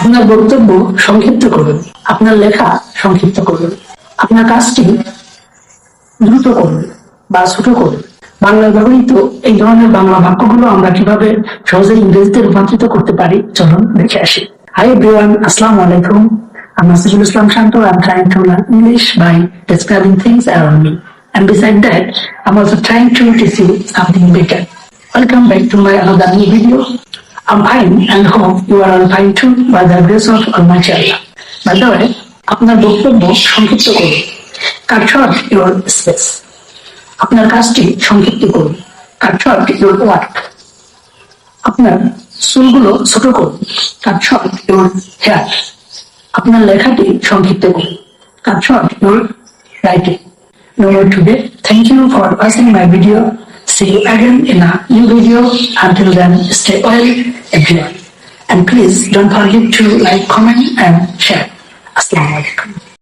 আপনার বক্তব্য সংক্ষিপ্ত করুন, আপনার লেখা সংক্ষিপ্ত করুন, আপনার কাজটি দ্রুত করুন বা ছোট করুন। বাংলায় ব্যবহৃত এই ধরনের বাংলা বাক্যগুলো আমরা কিভাবে সহজে ইংরেজিতে রূপান্তরিত করতে পারি চলুন দেখে আসি। Hi everyone, Assalamu alaikum. I'm Masjidul Islam Shanto. I'm trying to learn English by describing things around me. And beside that, I'm also trying to teach you something better. Welcome back to my another new video. I'm fine and hope you are all fine too by the grace of Almighty Allah. By the way, আপনার বক্তব্য সংক্ষিপ্ত করুন। Cut short your space. আপনার কাজটি সংক্ষিপ্ত করুন। Cut short your work. আপনার চুলগুলো ছোট করুন। Cut short your hair. আপনার লেখাটি সংক্ষিপ্ত করুন। Cut short your writing. No more today. Thank you for watching my video. See you again in a new video. Until then, stay well, everyone. And please don't forget to like, comment, and share. Assalamu alaikum.